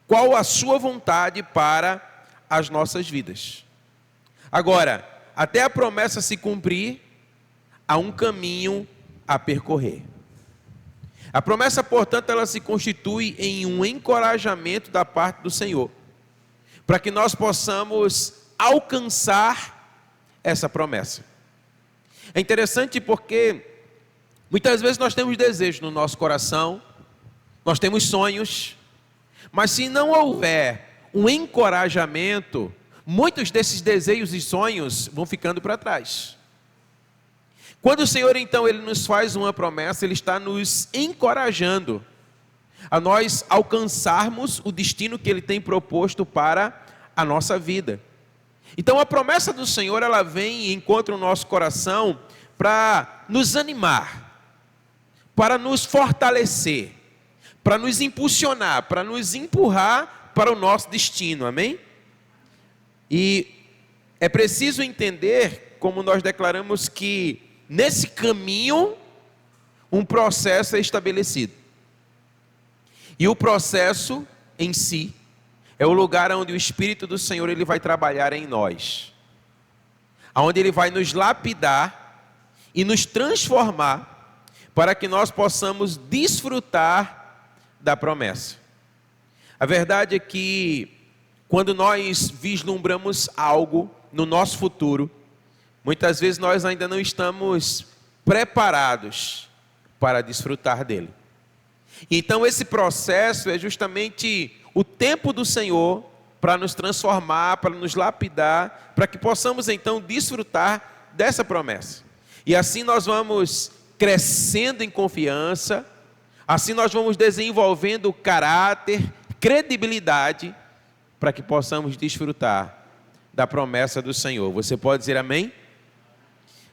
qual a sua vontade para as nossas vidas. Agora, até a promessa se cumprir, há um caminho a percorrer. A promessa, portanto, ela se constitui em um encorajamento da parte do Senhor, para que nós possamos alcançar essa promessa. É interessante porque muitas vezes nós temos desejos no nosso coração, nós temos sonhos, mas se não houver um encorajamento, muitos desses desejos e sonhos vão ficando para trás. Quando o Senhor, então, Ele nos faz uma promessa, Ele está nos encorajando a nós alcançarmos o destino que Ele tem proposto para a nossa vida. Então, a promessa do Senhor, ela vem e encontra o nosso coração para nos animar, para nos fortalecer, para nos impulsionar, para nos empurrar para o nosso destino, amém? E é preciso entender, como nós declaramos, que nesse caminho, um processo é estabelecido. E o processo em si é o lugar onde o Espírito do Senhor ele vai trabalhar em nós. Onde Ele vai nos lapidar e nos transformar para que nós possamos desfrutar da promessa. A verdade é que quando nós vislumbramos algo no nosso futuro, muitas vezes nós ainda não estamos preparados para desfrutar dele. Então esse processo é justamente o tempo do Senhor para nos transformar, para nos lapidar, para que possamos então desfrutar dessa promessa. E assim nós vamos crescendo em confiança, assim nós vamos desenvolvendo caráter, credibilidade, para que possamos desfrutar da promessa do Senhor. Você pode dizer amém?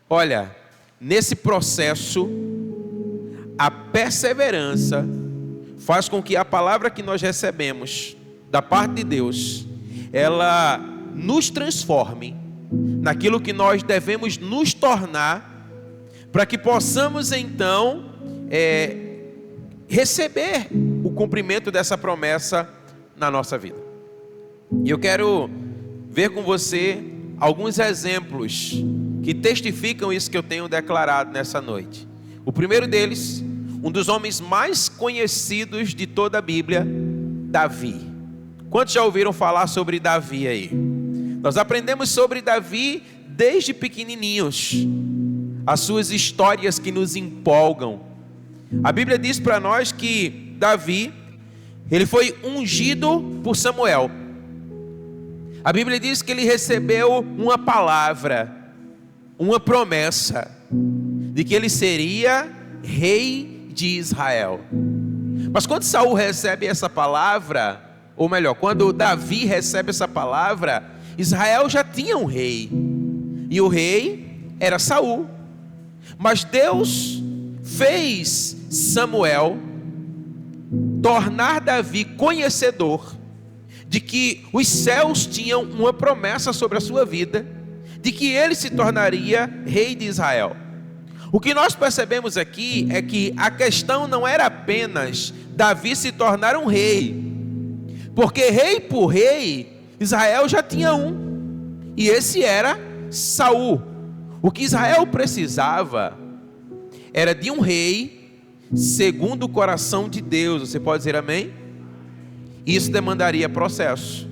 Olha, nesse processo, a perseverança faz com que a palavra que nós recebemos da parte de Deus, ela nos transforme naquilo que nós devemos nos tornar, para que possamos então receber o cumprimento dessa promessa na nossa vida. E eu quero ver com você alguns exemplos que testificam isso que eu tenho declarado nessa noite. O primeiro deles, um dos homens mais conhecidos de toda a Bíblia, Davi. Quantos já ouviram falar sobre Davi aí? Nós aprendemos sobre Davi desde pequenininhos, as suas histórias que nos empolgam. A Bíblia diz para nós que Davi, ele foi ungido por Samuel. A Bíblia diz que ele recebeu uma palavra, uma promessa, de que ele seria rei de Israel. Mas quando Saul recebe essa palavra, ou melhor, quando Davi recebe essa palavra, Israel já tinha um rei, e o rei era Saul. Mas Deus fez Samuel tornar Davi conhecedor de que os céus tinham uma promessa sobre a sua vida, de que ele se tornaria rei de Israel. O que nós percebemos aqui é que a questão não era apenas Davi se tornar um rei, porque rei por rei, Israel já tinha um, e esse era Saul. O que Israel precisava era de um rei segundo o coração de Deus. Você pode dizer amém? Isso demandaria processo,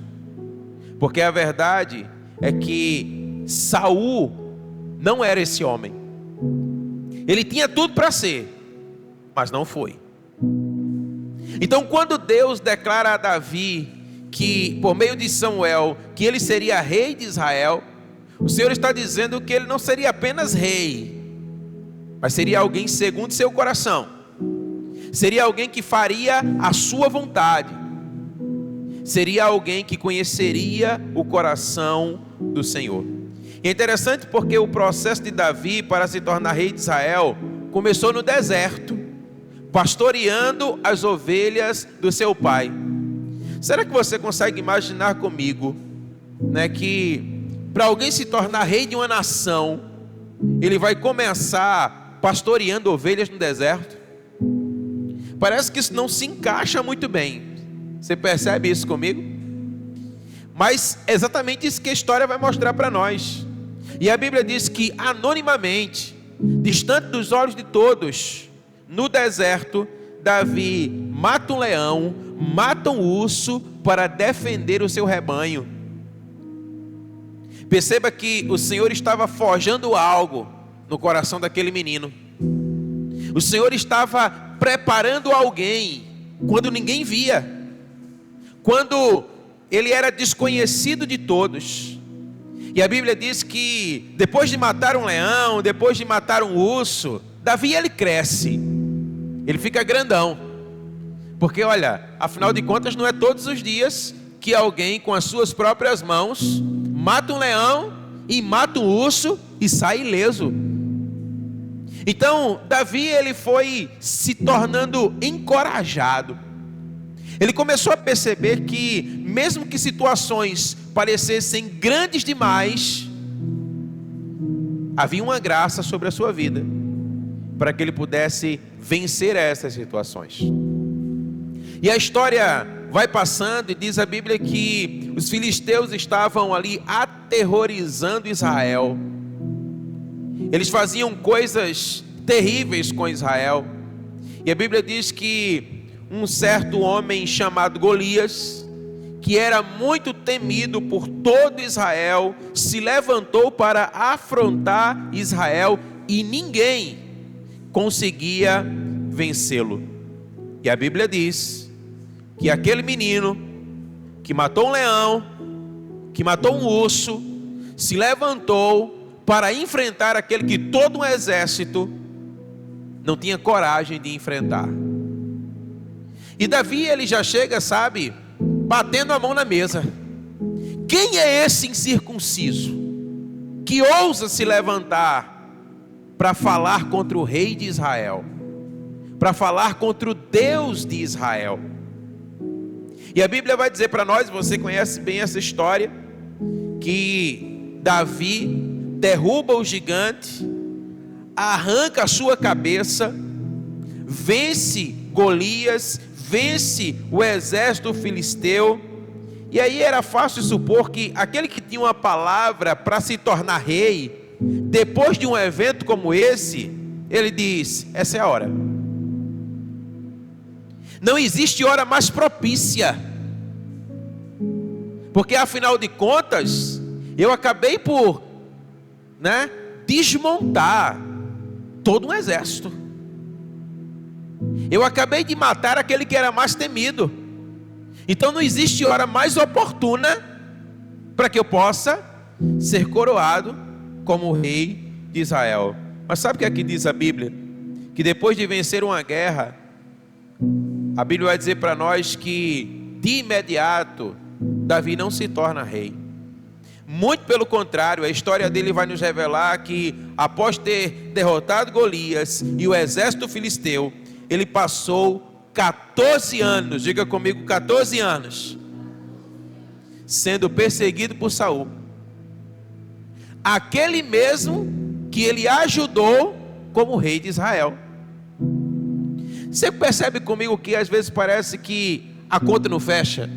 porque a verdade é que Saul não era esse homem. Ele tinha tudo para ser, mas não foi. Então quando Deus declara a Davi que, por meio de Samuel, que ele seria rei de Israel, o Senhor está dizendo que ele não seria apenas rei, mas seria alguém segundo seu coração. Seria alguém que faria a sua vontade. Seria alguém que conheceria o coração do Senhor. E é interessante porque o processo de Davi para se tornar rei de Israel começou no deserto, pastoreando as ovelhas do seu pai. Será que você consegue imaginar comigo, que para alguém se tornar rei de uma nação, ele vai começar pastoreando ovelhas no deserto? Parece que isso não se encaixa muito bem. Você percebe isso comigo? Mas é exatamente isso que a história vai mostrar para nós. E a Bíblia diz que anonimamente, distante dos olhos de todos, no deserto, Davi mata um leão, mata um urso para defender o seu rebanho. Perceba que o Senhor estava forjando algo no coração daquele menino. O Senhor estava preparando alguém quando ninguém via, quando ele era desconhecido de todos. E a Bíblia diz que depois de matar um leão, depois de matar um urso, Davi ele cresce, ele fica grandão. Porque olha, afinal de contas não é todos os dias que alguém com as suas próprias mãos mata um leão e mata um urso e sai ileso. Então Davi ele foi se tornando encorajado. Ele começou a perceber que mesmo que situações parecessem grandes demais, havia uma graça sobre a sua vida para que ele pudesse vencer essas situações. E a história vai passando e diz a Bíblia que os filisteus estavam ali aterrorizando Israel. Eles faziam coisas terríveis com Israel. E a Bíblia diz que um certo homem chamado Golias, que era muito temido por todo Israel, se levantou para afrontar Israel e ninguém conseguia vencê-lo. E a Bíblia diz que aquele menino que matou um leão, que matou um urso, se levantou para enfrentar aquele que todo um exército não tinha coragem de enfrentar. E Davi ele já chega, sabe, batendo a mão na mesa. Quem é esse incircunciso que ousa se levantar para falar contra o rei de Israel, para falar contra o Deus de Israel? E a Bíblia vai dizer para nós, você conhece bem essa história, que Davi derruba o gigante, arranca a sua cabeça, vence Golias, vence o exército filisteu. E aí era fácil supor que aquele que tinha uma palavra para se tornar rei, depois de um evento como esse, ele diz: essa é a hora. Não existe hora mais propícia, porque afinal de contas, eu acabei por desmontar todo um exército. Eu acabei de matar aquele que era mais temido. Então não existe hora mais oportuna para que eu possa ser coroado como rei de Israel. Mas sabe o que aqui diz a Bíblia? Que depois de vencer uma guerra, a Bíblia vai dizer para nós que de imediato Davi não se torna rei. Muito pelo contrário, a história dele vai nos revelar que após ter derrotado Golias e o exército filisteu, ele passou 14 anos, diga comigo, 14 anos, sendo perseguido por Saul. Aquele mesmo que ele ajudou como rei de Israel. Você percebe comigo que às vezes parece que a conta não fecha?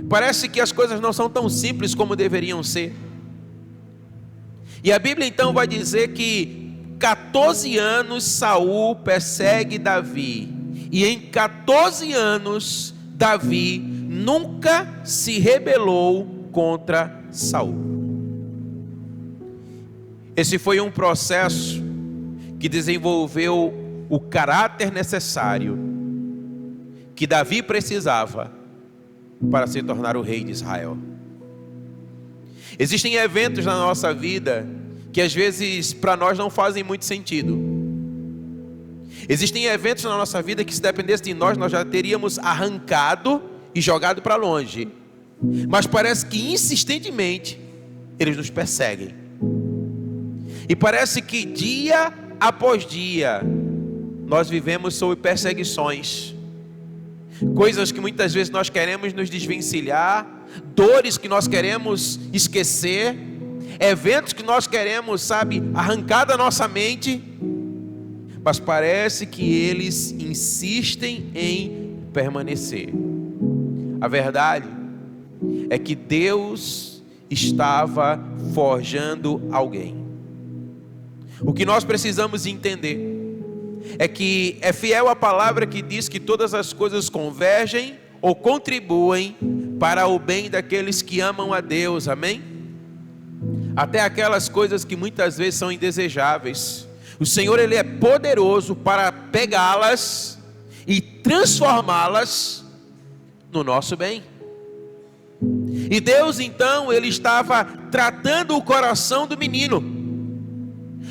Parece que as coisas não são tão simples como deveriam ser. E a Bíblia então vai dizer que 14 anos Saul persegue Davi. E em 14 anos Davi nunca se rebelou contra Saul. Esse foi um processo que desenvolveu o caráter necessário que Davi precisava para se tornar o rei de Israel. Existem eventos na nossa vida que às vezes para nós não fazem muito sentido. Existem eventos na nossa vida que se dependesse de nós, nós já teríamos arrancado e jogado para longe. Mas parece que insistentemente eles nos perseguem. E parece que dia após dia nós vivemos sob perseguições. Coisas que muitas vezes nós queremos nos desvencilhar, dores que nós queremos esquecer, eventos que nós queremos, arrancar da nossa mente, mas parece que eles insistem em permanecer. A verdade é que Deus estava forjando alguém. O que nós precisamos entender é que é fiel a palavra que diz que todas as coisas convergem ou contribuem para o bem daqueles que amam a Deus, amém? Até aquelas coisas que muitas vezes são indesejáveis. O Senhor, Ele é poderoso para pegá-las e transformá-las no nosso bem. E Deus então, Ele estava tratando o coração do menino,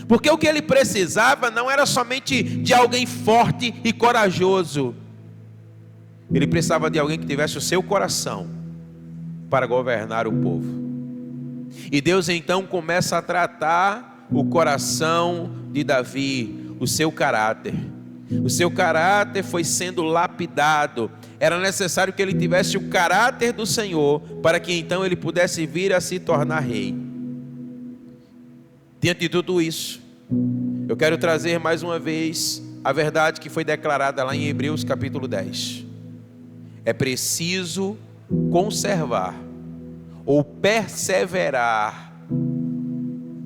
porque o que ele precisava não era somente de alguém forte e corajoso, ele precisava de alguém que tivesse o seu coração para governar o povo. E Deus então começa a tratar o coração de Davi, o seu caráter. O seu caráter foi sendo lapidado. Era necessário que ele tivesse o caráter do Senhor, para que então ele pudesse vir a se tornar rei. Diante de tudo isso, eu quero trazer mais uma vez a verdade que foi declarada lá em Hebreus capítulo 10. É preciso conservar ou perseverar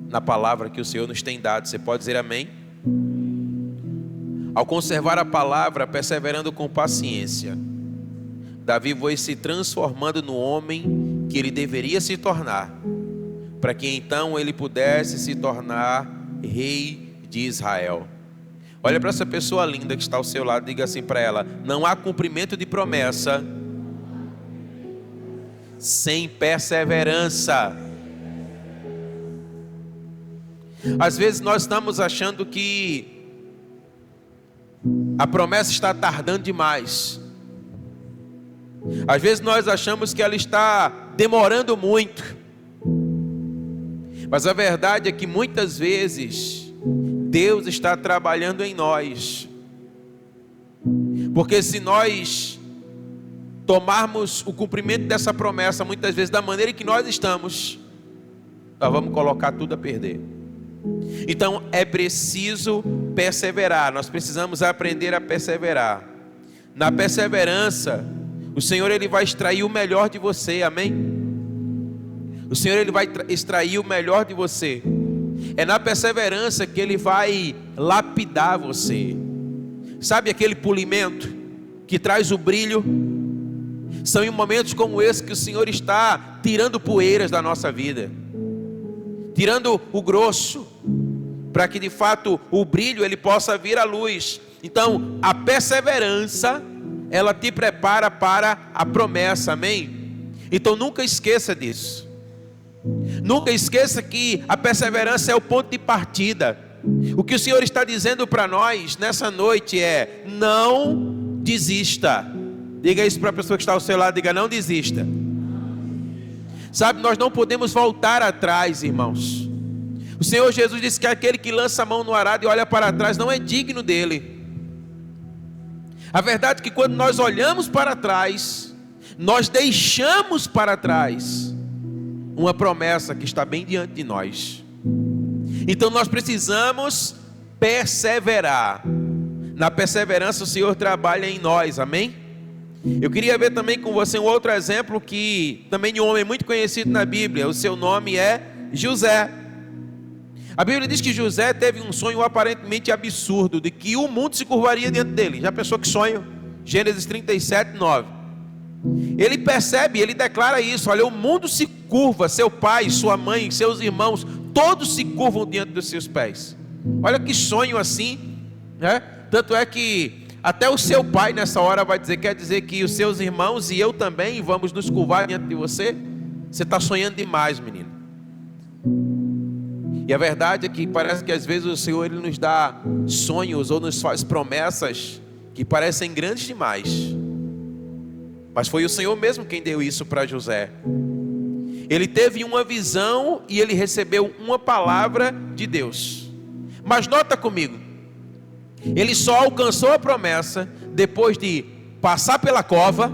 na palavra que o Senhor nos tem dado. Você pode dizer amém? Ao conservar a palavra, perseverando com paciência, Davi foi se transformando no homem que ele deveria se tornar, para que então ele pudesse se tornar rei de Israel. Olha para essa pessoa linda que está ao seu lado, diga assim para ela: não há cumprimento de promessa sem perseverança. Às vezes nós estamos achando que a promessa está tardando demais. Às vezes nós achamos que ela está demorando muito. Mas a verdade é que muitas vezes Deus está trabalhando em nós. Porque se nós tomarmos o cumprimento dessa promessa, muitas vezes da maneira em que nós estamos, nós vamos colocar tudo a perder. Então é preciso perseverar. Nós precisamos aprender a perseverar. Na perseverança, o Senhor, Ele vai extrair o melhor de você, amém? O Senhor, Ele vai extrair o melhor de você. É na perseverança que Ele vai lapidar você. Sabe aquele polimento que traz o brilho? São em momentos como esse que o Senhor está tirando poeiras da nossa vida, tirando o grosso, para que de fato o brilho ele possa vir à luz. Então a perseverança, ela te prepara para a promessa, amém? Então nunca esqueça disso. Nunca esqueça que a perseverança é o ponto de partida. O que o Senhor está dizendo para nós nessa noite é: não desista. Diga isso para a pessoa que está ao seu lado, diga: não desista. Sabe, nós não podemos voltar atrás, irmãos. O Senhor Jesus disse que aquele que lança a mão no arado e olha para trás não é digno dele. A verdade é que quando nós olhamos para trás, nós deixamos para trás uma promessa que está bem diante de nós. Então nós precisamos perseverar. Na perseverança o Senhor trabalha em nós, amém? Eu queria ver também com você um outro exemplo que também de um homem muito conhecido na Bíblia. O seu nome é José. A Bíblia diz que José teve um sonho aparentemente absurdo, de que o mundo se curvaria diante dele. Já pensou que sonho? Gênesis 37, 9. Ele percebe, ele declara isso: olha, o mundo se curva, seu pai, sua mãe, seus irmãos, todos se curvam diante dos seus pés. Olha que sonho assim, né? Tanto é que até o seu pai nessa hora vai dizer, quer dizer que os seus irmãos e eu também vamos nos curvar diante de você? Você está sonhando demais, menino. E a verdade é que parece que às vezes o Senhor ele nos dá sonhos ou nos faz promessas que parecem grandes demais. Mas foi o Senhor mesmo quem deu isso para José. Ele teve uma visão e ele recebeu uma palavra de Deus. Mas nota comigo, ele só alcançou a promessa depois de passar pela cova,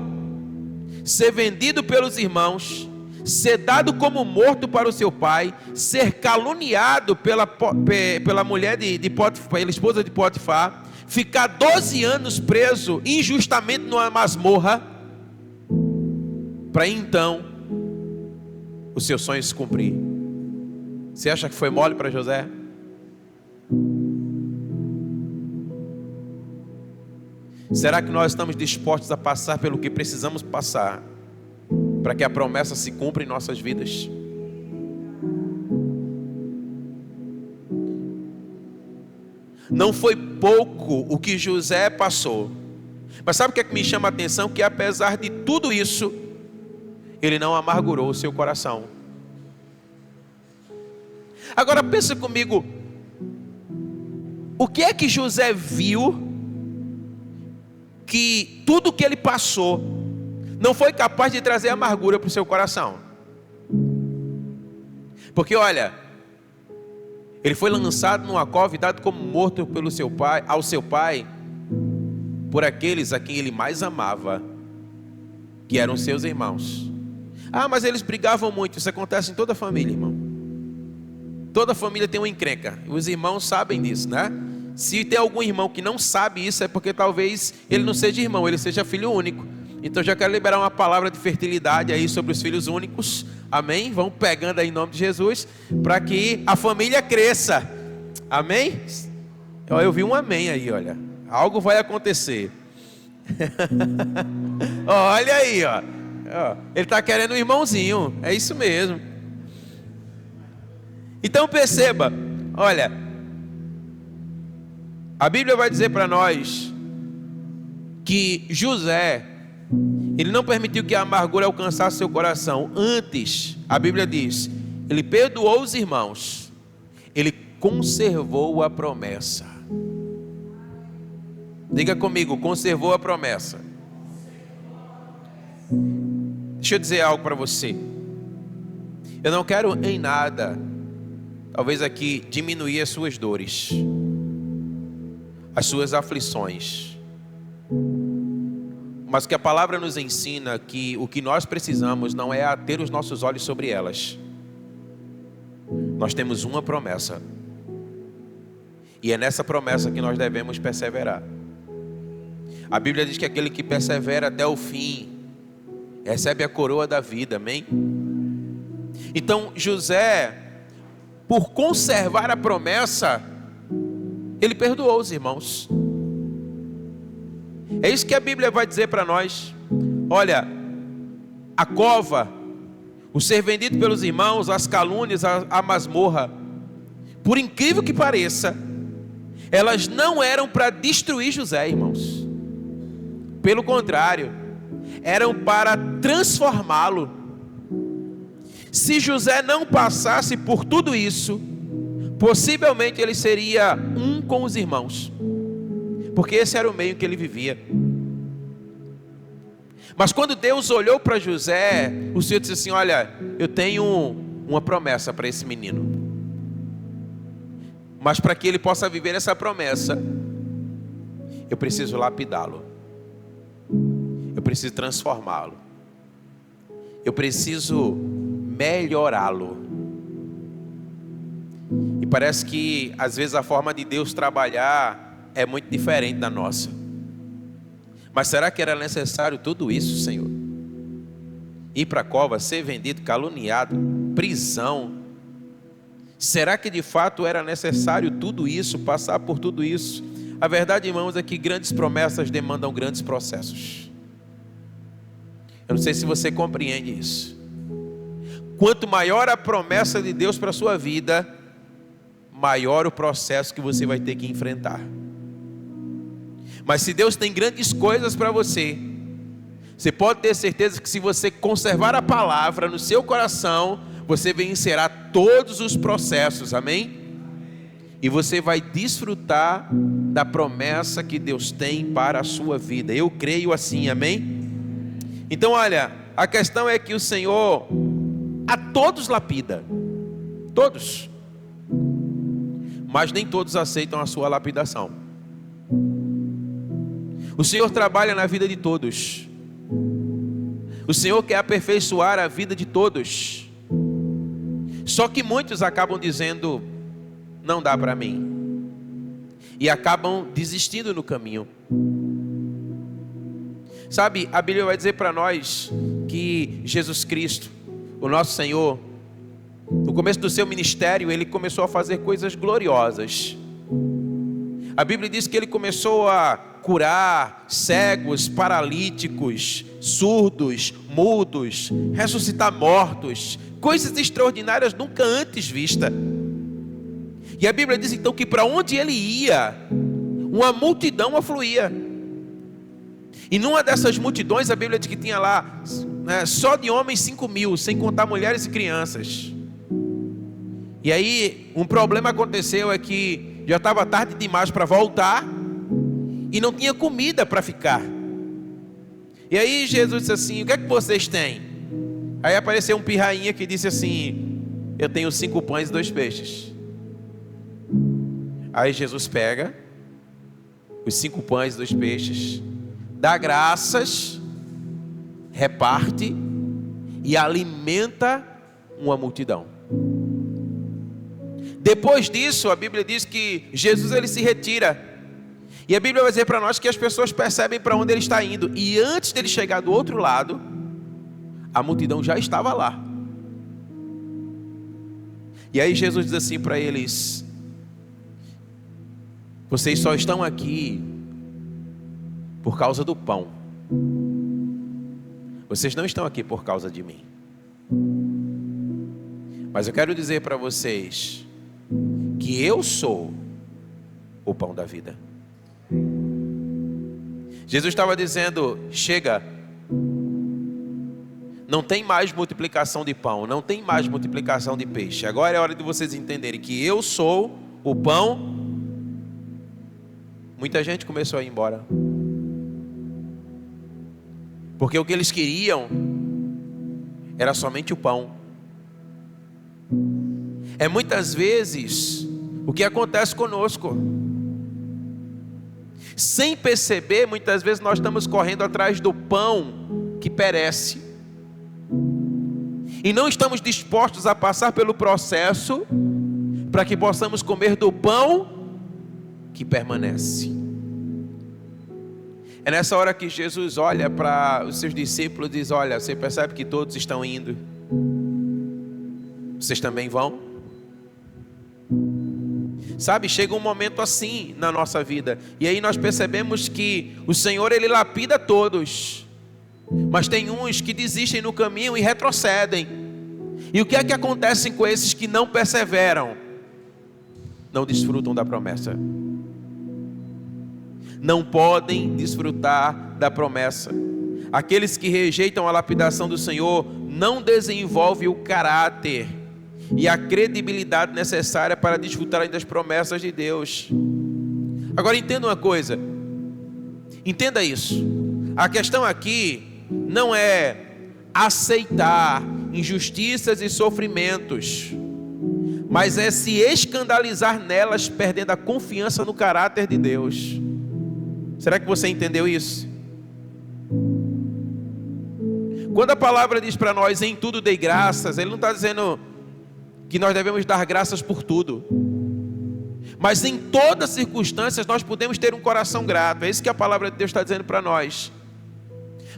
ser vendido pelos irmãos, ser dado como morto para o seu pai, ser caluniado pela mulher de Potifar, pela esposa de Potifar, ficar 12 anos preso injustamente numa masmorra, para então o seu sonho se cumprir. Você acha que foi mole para José? Será que nós estamos dispostos a passar pelo que precisamos passar para que a promessa se cumpra em nossas vidas? Não foi pouco o que José passou, mas sabe o que é que me chama a atenção? Que apesar de tudo isso, ele não amargurou o seu coração. Agora pensa comigo, o que é que José viu que tudo que ele passou não foi capaz de trazer amargura para o seu coração? Porque olha, ele foi lançado numa cova e dado como morto pelo seu pai, ao seu pai, por aqueles a quem ele mais amava, que eram seus irmãos. Ah, mas eles brigavam muito. Isso acontece em toda a família, irmão. Toda família tem uma encrenca. Os irmãos sabem disso, né? Se tem algum irmão que não sabe isso, é porque talvez ele não seja irmão, ele seja filho único. Então já quero liberar uma palavra de fertilidade aí sobre os filhos únicos. Amém? Vão pegando aí em nome de Jesus, para que a família cresça. Amém? Eu vi um amém aí, olha. Algo vai acontecer. Olha aí, ó. Ele está querendo um irmãozinho. É isso mesmo. Então perceba, olha, a Bíblia vai dizer para nós que José, ele não permitiu que a amargura alcançasse seu coração. Antes, a Bíblia diz, ele perdoou os irmãos, ele conservou a promessa. Diga comigo, conservou a promessa. Deixa eu dizer algo para você. Eu não quero em nada, talvez aqui, diminuir as suas dores, as suas aflições. Mas que a palavra nos ensina que o que nós precisamos não é ter os nossos olhos sobre elas. Nós temos uma promessa. E é nessa promessa que nós devemos perseverar. A Bíblia diz que aquele que persevera até o fim recebe a coroa da vida, amém? Então José, por conservar a promessa, ele perdoou os irmãos. É isso que a Bíblia vai dizer para nós. Olha, a cova, o ser vendido pelos irmãos, as calúnias, a masmorra, por incrível que pareça, elas não eram para destruir José, irmãos. Pelo contrário, eram para transformá-lo. Se José não passasse por tudo isso, possivelmente ele seria um com os irmãos, porque esse era o meio que ele vivia. Mas quando Deus olhou para José, o Senhor disse assim: olha, eu tenho uma promessa para esse menino, mas para que ele possa viver essa promessa, eu preciso lapidá-lo, eu preciso transformá-lo, eu preciso melhorá-lo. E parece que às vezes a forma de Deus trabalhar é muito diferente da nossa. Mas será que era necessário tudo isso, Senhor? Ir para a cova, ser vendido, caluniado, prisão? Será que de fato era necessário tudo isso, passar por tudo isso? A verdade, irmãos, é que grandes promessas demandam grandes processos. Eu não sei se você compreende isso. Quanto maior a promessa de Deus para a sua vida, maior o processo que você vai ter que enfrentar. Mas se Deus tem grandes coisas para você, você pode ter certeza que se você conservar a palavra no seu coração, você vencerá todos os processos, amém? E você vai desfrutar da promessa que Deus tem para a sua vida. Eu creio assim, amém? Então olha, a questão é que o Senhor a todos lapida, todos, mas nem todos aceitam a sua lapidação. O Senhor trabalha na vida de todos. O Senhor quer aperfeiçoar a vida de todos. Só que muitos acabam dizendo: não dá para mim. e acabam desistindo no caminho. Sabe, a Bíblia vai dizer para nós que Jesus Cristo, o nosso Senhor, no começo do seu ministério, ele começou a fazer coisas gloriosas. A Bíblia diz que ele começou a curar cegos, paralíticos, surdos, mudos, ressuscitar mortos, coisas extraordinárias nunca antes vistas. E a Bíblia diz então que para onde ele ia, uma multidão afluía. E numa dessas multidões, a Bíblia diz que tinha lá, só de homens 5.000, sem contar mulheres e crianças. E aí, um problema aconteceu, é que já estava tarde demais para voltar, e não tinha comida para ficar. E aí Jesus disse assim: o que é que vocês têm? Aí apareceu um pirrainha que disse assim: eu tenho 5 pães e 2 peixes. Aí Jesus pega os 5 pães e 2 peixes, dá graças, reparte e alimenta uma multidão. Depois disso, a Bíblia diz que Jesus ele se retira. E a Bíblia vai dizer para nós que as pessoas percebem para onde ele está indo. E antes dele chegar do outro lado, a multidão já estava lá. E aí Jesus diz assim para eles: vocês só estão aqui por causa do pão. Vocês não estão aqui por causa de mim. Mas eu quero dizer para vocês que eu sou o pão da vida. Jesus estava dizendo: chega, não tem mais multiplicação de pão, não tem mais multiplicação de peixe. Agora é hora de vocês entenderem que eu sou o pão. Muita gente começou a ir embora, porque o que eles queriam era somente o pão. É muitas vezes o que acontece conosco. Sem perceber, muitas vezes nós estamos correndo atrás do pão que perece, e não estamos dispostos a passar pelo processo para que possamos comer do pão que permanece. É nessa hora que Jesus olha para os seus discípulos e diz: olha, você percebe que todos estão indo? Vocês também vão? Sabe, chega um momento assim na nossa vida, e aí nós percebemos que o Senhor ele lapida todos, mas tem uns que desistem no caminho e retrocedem. E o que é que acontece com esses que não perseveram? Não desfrutam da promessa. Não podem desfrutar da promessa. Aqueles que rejeitam a lapidação do Senhor não desenvolvem o caráter e a credibilidade necessária para desfrutarem das promessas de Deus. Agora entenda uma coisa, entenda isso. A questão aqui não é aceitar injustiças e sofrimentos, mas é se escandalizar nelas, perdendo a confiança no caráter de Deus. Será que você entendeu isso? Quando a palavra diz para nós: em tudo dei graças, ele não está dizendo que nós devemos dar graças por tudo, mas em todas as circunstâncias nós podemos ter um coração grato. É isso que a palavra de Deus está dizendo para nós.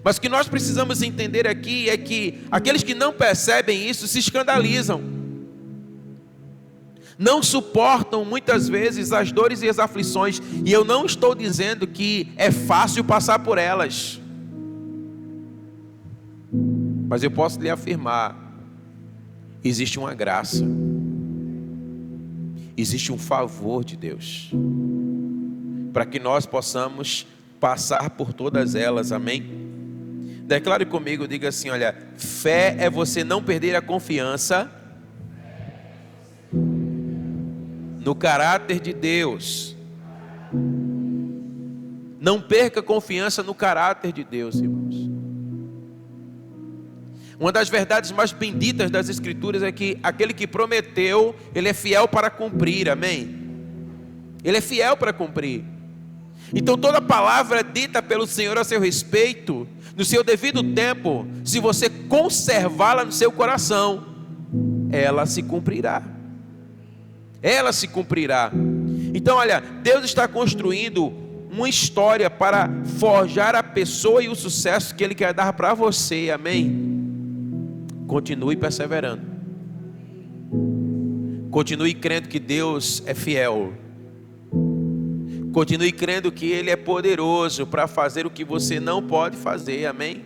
Mas o que nós precisamos entender aqui é que aqueles que não percebem isso se escandalizam, não suportam muitas vezes as dores e as aflições. E eu não estou dizendo que é fácil passar por elas, mas eu posso lhe afirmar: existe uma graça, existe um favor de Deus, para que nós possamos passar por todas elas, amém? Declare comigo, diga assim: olha, fé é você não perder a confiança no caráter de Deus. Não perca confiança no caráter de Deus, irmãos. Uma das verdades mais benditas das Escrituras é que aquele que prometeu, ele é fiel para cumprir, amém? Ele é fiel para cumprir. Então toda palavra dita pelo Senhor a seu respeito, no seu devido tempo, se você conservá-la no seu coração, ela se cumprirá. Ela se cumprirá. Então olha, Deus está construindo uma história para forjar a pessoa e o sucesso que Ele quer dar para você, amém? Continue perseverando, continue crendo que Deus é fiel, continue crendo que Ele é poderoso para fazer o que você não pode fazer, amém?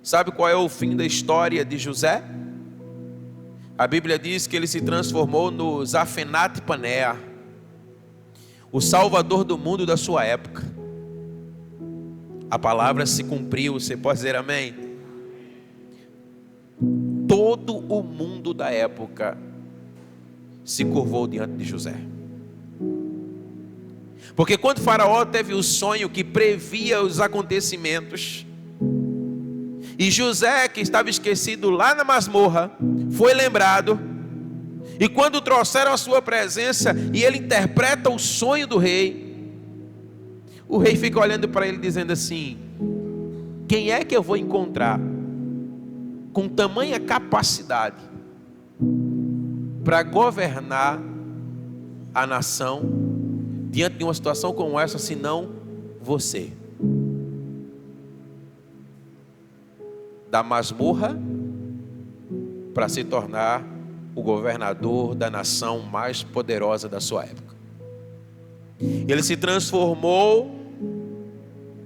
Sabe qual é o fim da história de José? A Bíblia diz que ele se transformou no Zafenat Paneah, o salvador do mundo da sua época. A palavra se cumpriu, você pode dizer amém? Todo o mundo da época se curvou diante de José. Porque quando Faraó teve o sonho que previa os acontecimentos, e José, que estava esquecido lá na masmorra, foi lembrado, e quando trouxeram a sua presença, e ele interpreta o sonho do rei, o rei fica olhando para ele dizendo assim: quem é que eu vou encontrar com tamanha capacidade para governar a nação diante de uma situação como essa, senão você? Da masmorra para se tornar o governador da nação mais poderosa da sua época. Ele se transformou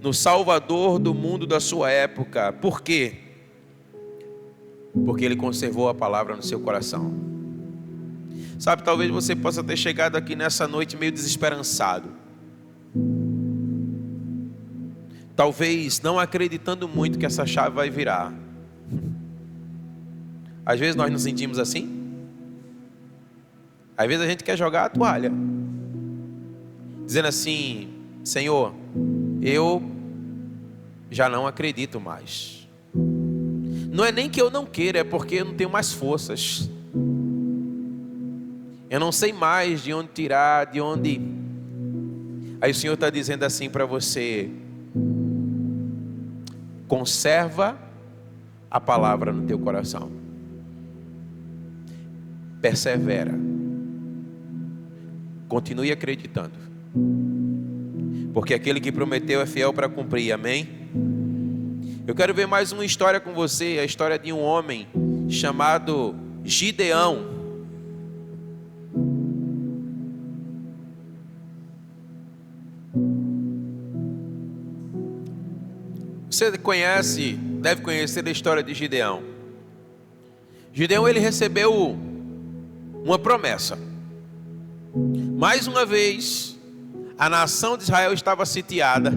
no salvador do mundo da sua época. Por quê? Porque ele conservou a palavra no seu coração. Sabe, talvez você possa ter chegado aqui nessa noite meio desesperançado, talvez não acreditando muito que essa chave vai virar. Às vezes nós nos sentimos assim. Às vezes a gente quer jogar a toalha, dizendo assim: Senhor, eu já não acredito mais. Não é nem que eu não queira, é porque eu não tenho mais forças. Eu não sei mais de onde tirar, de onde. Aí o Senhor está dizendo assim para você: conserva a palavra no teu coração, persevera, continue acreditando, porque aquele que prometeu é fiel para cumprir, amém? Eu quero ver mais uma história com você, a história de um homem chamado Gideão. Você deve conhecer a história de Gideão. Gideão, ele recebeu uma promessa. Mais uma vez, a nação de Israel estava sitiada,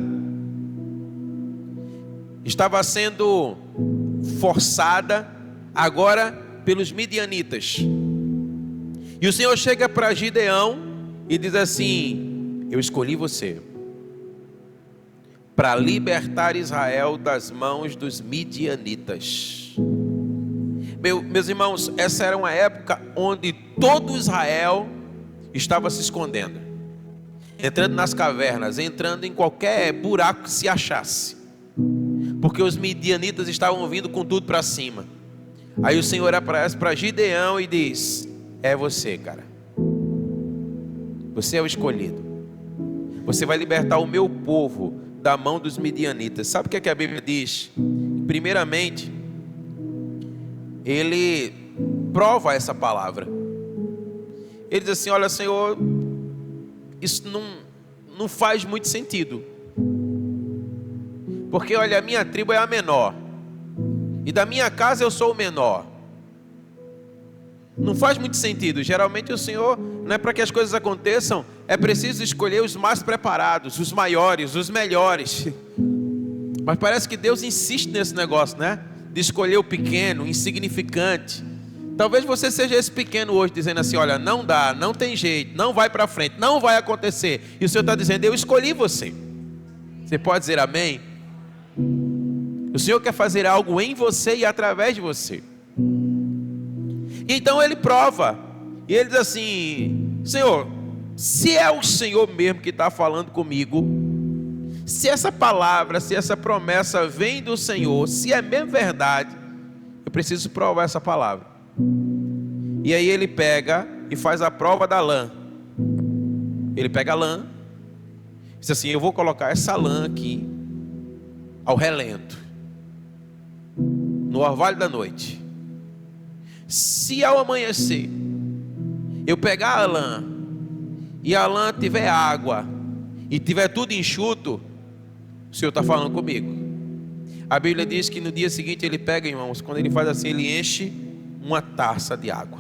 estava sendo forçada agora pelos midianitas. E o Senhor chega para Gideão e diz assim: eu escolhi você para libertar Israel das mãos dos midianitas. Meus irmãos, essa era uma época onde todo Israel estava se escondendo, entrando nas cavernas, entrando em qualquer buraco que se achasse, porque os midianitas estavam vindo com tudo para cima. Aí o Senhor aparece para Gideão e diz: é você, cara, você é o escolhido, você vai libertar o meu povo da mão dos midianitas. Sabe o que é que a Bíblia diz? Primeiramente, ele prova essa palavra. Ele diz assim: olha, Senhor, isso não faz muito sentido, porque olha, a minha tribo é a menor, e da minha casa eu sou o menor. Não faz muito sentido. Geralmente o Senhor, não é para que as coisas aconteçam, é preciso escolher os mais preparados, os maiores, os melhores. Mas parece que Deus insiste nesse negócio, né? De escolher o pequeno, o insignificante. Talvez você seja esse pequeno hoje, dizendo assim: olha, não dá, não tem jeito, não vai para frente, não vai acontecer. E o Senhor está dizendo: eu escolhi você. Você pode dizer amém? O Senhor quer fazer algo em você e através de você. Então ele prova, e ele diz assim: Senhor, se é o Senhor mesmo que está falando comigo, se essa palavra, se essa promessa vem do Senhor, se é mesmo verdade, eu preciso provar essa palavra. E aí ele pega e faz a prova da lã. Ele pega a lã, diz assim: eu vou colocar essa lã aqui ao relento, no orvalho da noite. Se ao amanhecer eu pegar a lã e a lã tiver água e tiver tudo enxuto, o Senhor está falando comigo. A Bíblia diz que no dia seguinte ele pega, irmãos, quando ele faz assim, ele enche uma taça de água.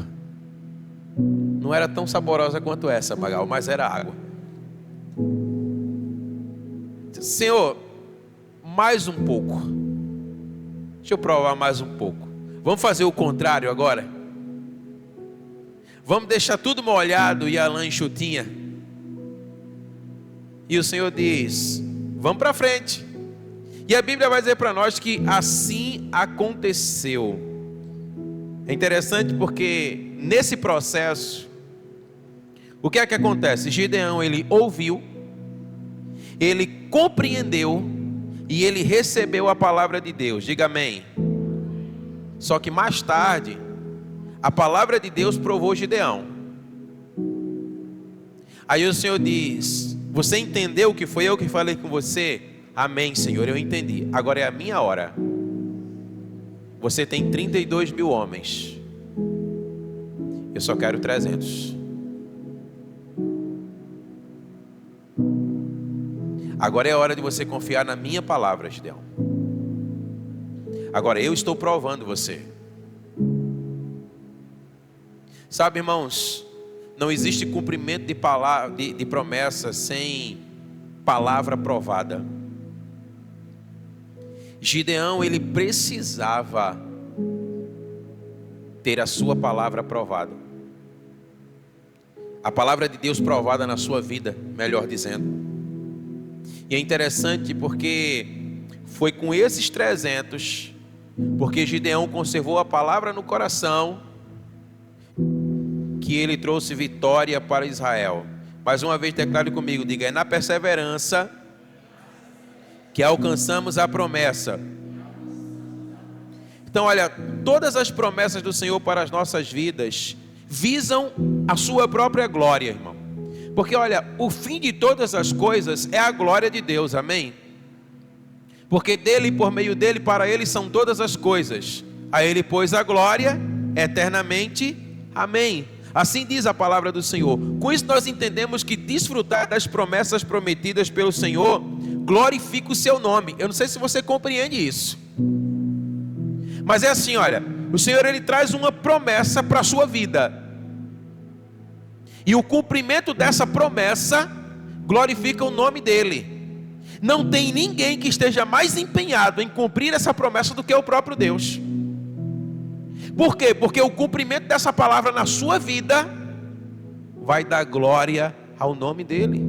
Não era tão saborosa quanto essa, Magal, mas era água. Senhor, mais um pouco. Deixa eu provar mais um pouco. Vamos fazer o contrário agora? Vamos deixar tudo molhado e a lã enxutinha. E o Senhor diz: vamos para frente. E a Bíblia vai dizer para nós que assim aconteceu. É interessante porque nesse processo, o que é que acontece? Gideão, ele ouviu, ele compreendeu e ele recebeu a palavra de Deus. Diga amém. Só que mais tarde, a palavra de Deus provou Gideão. Aí o Senhor diz: você entendeu que foi eu que falei com você? Amém, Senhor, eu entendi. Agora é a minha hora. Você tem 32 mil homens. Eu só quero 300. Agora é a hora de você confiar na minha palavra, Gideão. Agora eu estou provando você. Sabe, irmãos, não existe cumprimento de promessa sem palavra provada. Gideão, ele precisava ter a sua palavra provada. A palavra de Deus provada na sua vida, melhor dizendo. E é interessante porque foi com esses 300, porque Gideão conservou a palavra no coração, que ele trouxe vitória para Israel. Mais uma vez declare comigo, diga: é na perseverança que alcançamos a promessa. Então olha, todas as promessas do Senhor para as nossas vidas visam a sua própria glória, irmão. Porque olha, o fim de todas as coisas é a glória de Deus, amém? Porque dele, por meio dele, para ele são todas as coisas. A ele, pois, a glória eternamente, amém. Assim diz a palavra do Senhor. Com isso nós entendemos que desfrutar das promessas prometidas pelo Senhor glorifica o seu nome. Eu não sei se você compreende isso, mas é assim, olha, o Senhor, ele traz uma promessa para a sua vida, e o cumprimento dessa promessa glorifica o nome dele. Não tem ninguém que esteja mais empenhado em cumprir essa promessa do que o próprio Deus. Por quê? Porque o cumprimento dessa palavra na sua vida vai dar glória ao nome dele.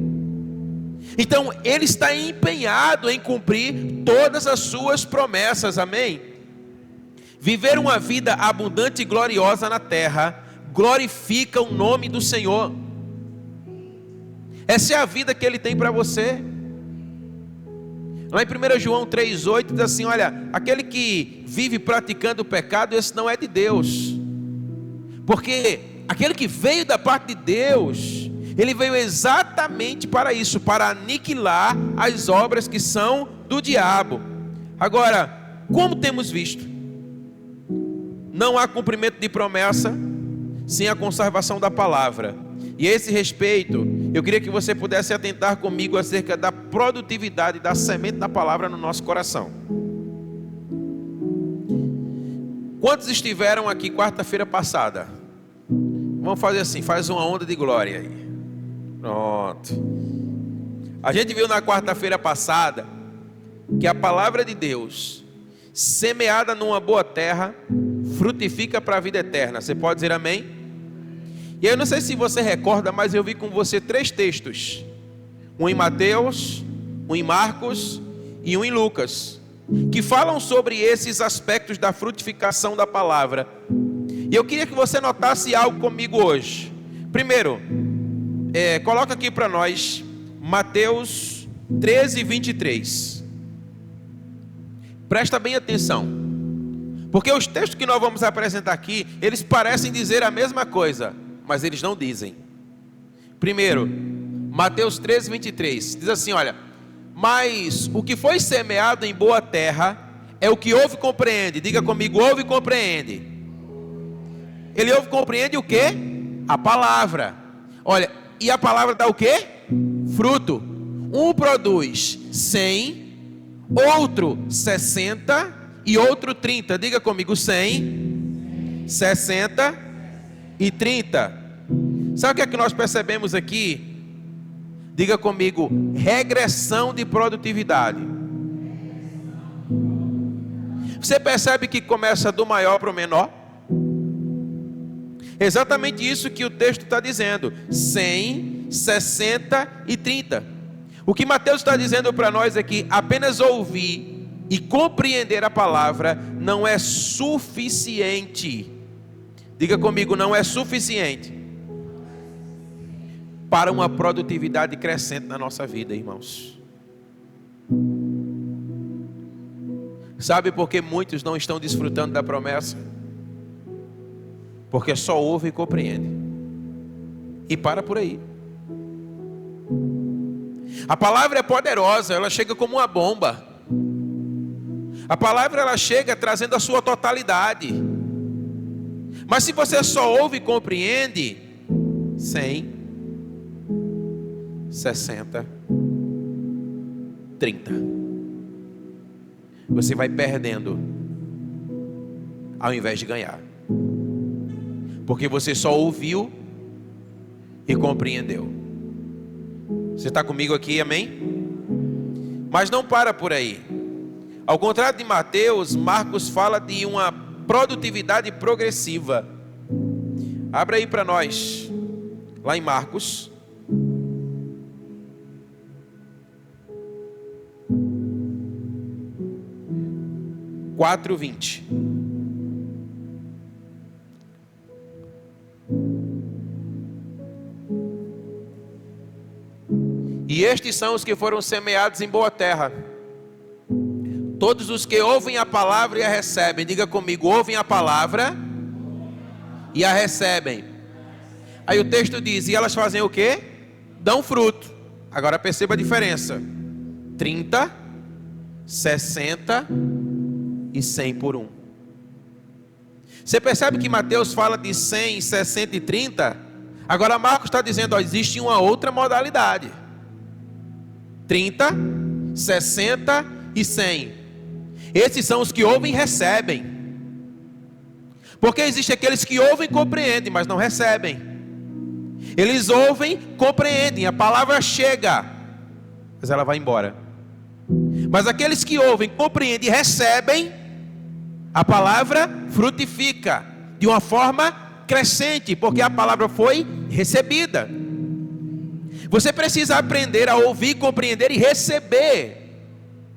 Então ele está empenhado em cumprir todas as suas promessas, amém? Viver uma vida abundante e gloriosa na terra glorifica o nome do Senhor. Essa é a vida que ele tem para você. Lá em 1 João 3,8 diz assim: olha, aquele que vive praticando o pecado, esse não é de Deus. Porque aquele que veio da parte de Deus, ele veio exatamente para isso, para aniquilar as obras que são do diabo. Agora, como temos visto, não há cumprimento de promessa sem a conservação da palavra. E a esse respeito, eu queria que você pudesse atentar comigo acerca da produtividade da semente da palavra no nosso coração. Quantos estiveram aqui quarta-feira passada? Vamos fazer assim, faz uma onda de glória aí. Pronto. A gente viu na quarta-feira passada que a palavra de Deus, semeada numa boa terra, frutifica para a vida eterna. Você pode dizer amém? E eu não sei se você recorda, mas eu vi com você 3 textos. Um em Mateus, um em Marcos e um em Lucas, que falam sobre esses aspectos da frutificação da palavra. E eu queria que você notasse algo comigo hoje. Primeiro, coloca aqui para nós Mateus 13, 23. Presta bem atenção, porque os textos que nós vamos apresentar aqui, eles parecem dizer a mesma coisa, mas eles não dizem. Primeiro, Mateus 13, 23. Diz assim, olha: mas o que foi semeado em boa terra é o que ouve e compreende. Diga comigo, ouve e compreende. Ele ouve e compreende o quê? A palavra. Olha, e a palavra dá o quê? Fruto. Um produz 100, outro 60 e outro 30. Diga comigo, 100, 60 e 30. Sabe o que é que nós percebemos aqui? Diga comigo, regressão de produtividade. Você percebe que começa do maior para o menor? Exatamente isso que o texto está dizendo: 100, 60 e 30. O que Mateus está dizendo para nós é que apenas ouvir e compreender a palavra não é suficiente. Diga comigo, não é suficiente para uma produtividade crescente na nossa vida, irmãos. Sabe por que muitos não estão desfrutando da promessa? Porque só ouve e compreende. E para por aí. A palavra é poderosa, ela chega como uma bomba. A palavra ela chega trazendo a sua totalidade. Mas se você só ouve e compreende, 100, 60, 30. Você vai perdendo ao invés de ganhar. Porque você só ouviu e compreendeu. Você está comigo aqui, amém? Mas não para por aí. Ao contrário de Mateus, Marcos fala de uma produtividade progressiva. Abra aí para nós, lá em Marcos. Quatro 20. E estes são os que foram semeados em boa terra. Todos os que ouvem a palavra e a recebem. Diga comigo, ouvem a palavra e a recebem. Aí o texto diz, e elas fazem o quê? Dão fruto. Agora perceba a diferença: 30, 60 e 100 por um. Você percebe que Mateus fala de 100, 60 e 30? Agora Marcos está dizendo, ó, existe uma outra modalidade: 30, 60 e 100. Esses são os que ouvem e recebem. Porque existem aqueles que ouvem e compreendem, mas não recebem. Eles ouvem, compreendem, a palavra chega, mas ela vai embora. Mas aqueles que ouvem, compreendem e recebem, a palavra frutifica de uma forma crescente, porque a palavra foi recebida. Você precisa aprender a ouvir, compreender e receber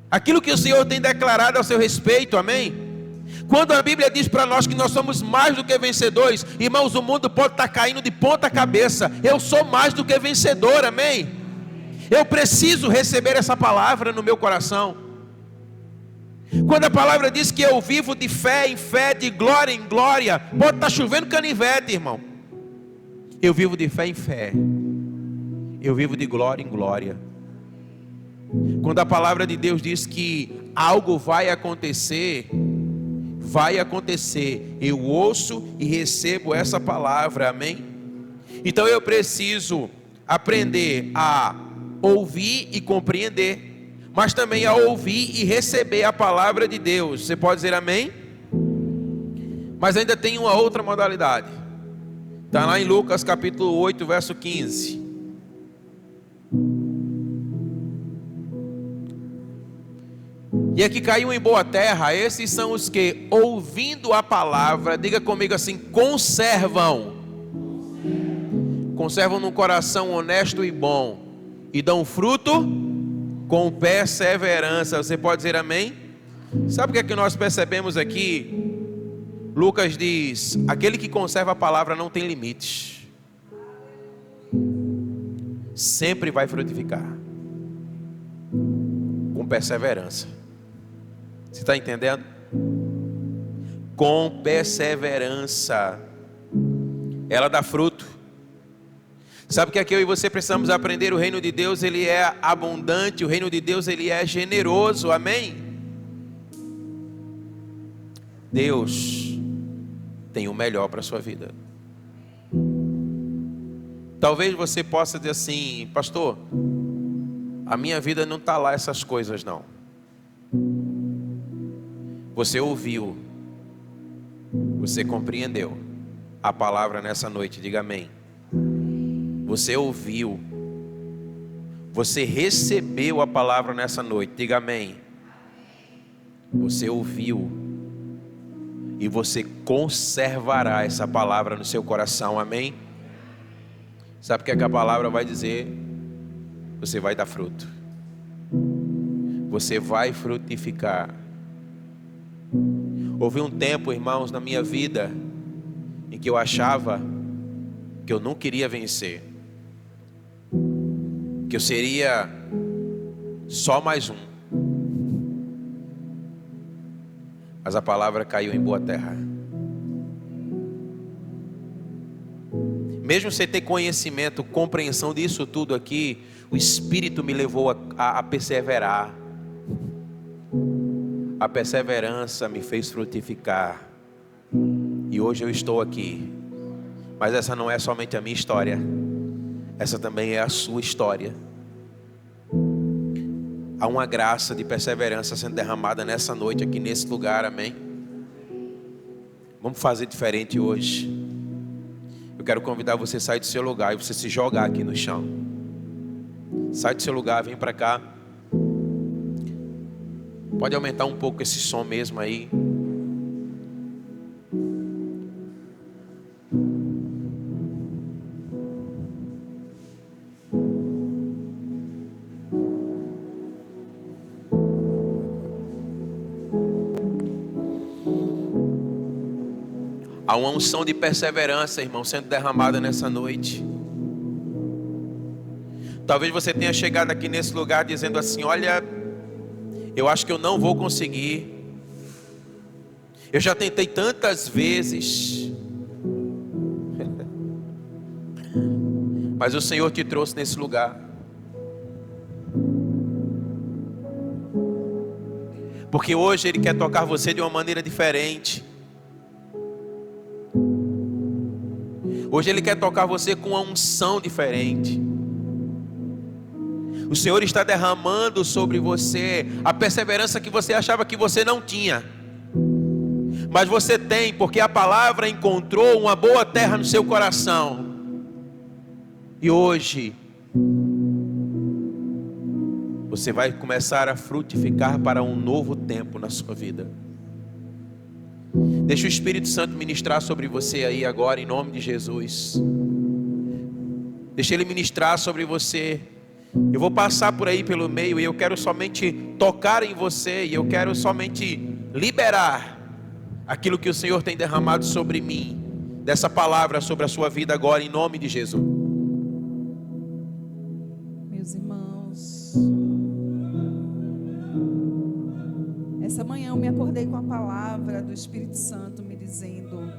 aquilo que o Senhor tem declarado ao seu respeito, amém? Quando a Bíblia diz para nós que nós somos mais do que vencedores, irmãos, o mundo pode estar caindo de ponta cabeça, eu sou mais do que vencedor, amém? Eu preciso receber essa palavra no meu coração. Quando a palavra diz que eu vivo de fé em fé, de glória em glória, pode estar chovendo canivete, irmão. Eu vivo de fé em fé. Eu vivo de glória em glória. Quando a palavra de Deus diz que algo vai acontecer, eu ouço e recebo essa palavra, amém? Então eu preciso aprender a ouvir e compreender, mas também a ouvir e receber a palavra de Deus. Você pode dizer amém? Mas ainda tem uma outra modalidade. Está lá em Lucas capítulo 8, verso 15. E aqui caiu em boa terra. Esses são os que, ouvindo a palavra, diga comigo assim, conservam num coração honesto e bom, e dão fruto com perseverança. Você pode dizer amém? Sabe o que é que nós percebemos aqui? Lucas diz, aquele que conserva a palavra não tem limites, sempre vai frutificar com perseverança. Você está entendendo? Com perseverança ela dá fruto. Sabe que aqui eu e você precisamos aprender? O reino de Deus, ele é abundante, o reino de Deus, ele é generoso, amém? Deus tem o melhor para a sua vida. Talvez você possa dizer assim: pastor, a minha vida não está lá essas coisas não. Você ouviu, você compreendeu a palavra nessa noite, diga amém. Você ouviu, você recebeu a palavra nessa noite, diga amém. Você ouviu e você conservará essa palavra no seu coração, amém? Sabe o que é que a palavra vai dizer? Você vai dar fruto, você vai frutificar. Houve um tempo, irmãos, na minha vida em que eu achava que eu não queria vencer, que eu seria só mais um. Mas a palavra caiu em boa terra. Mesmo sem ter conhecimento, compreensão disso tudo aqui, o Espírito me levou a perseverar. A perseverança me fez frutificar. E hoje eu estou aqui. Mas essa não é somente a minha história. Essa também é a sua história. Há uma graça de perseverança sendo derramada nessa noite aqui nesse lugar, amém? Vamos fazer diferente hoje. Eu quero convidar você a sair do seu lugar e você se jogar aqui no chão. Sai do seu lugar, vem para cá. Pode aumentar um pouco esse som mesmo aí. Há uma unção de perseverança, irmão, sendo derramada nessa noite. Talvez você tenha chegado aqui nesse lugar dizendo assim: olha, eu acho que eu não vou conseguir. Eu já tentei tantas vezes. Mas o Senhor te trouxe nesse lugar. Porque hoje Ele quer tocar você de uma maneira diferente. Hoje Ele quer tocar você com uma unção diferente. O Senhor está derramando sobre você a perseverança que você achava que você não tinha. Mas você tem, porque a palavra encontrou uma boa terra no seu coração. E hoje você vai começar a frutificar para um novo tempo na sua vida. Deixa o Espírito Santo ministrar sobre você aí agora, em nome de Jesus. Deixa Ele ministrar sobre você. Eu vou passar por aí pelo meio e eu quero somente tocar em você. E eu quero somente liberar aquilo que o Senhor tem derramado sobre mim, dessa palavra sobre a sua vida agora, em nome de Jesus. Meus irmãos, essa manhã eu me acordei com a palavra do Espírito Santo me dizendo: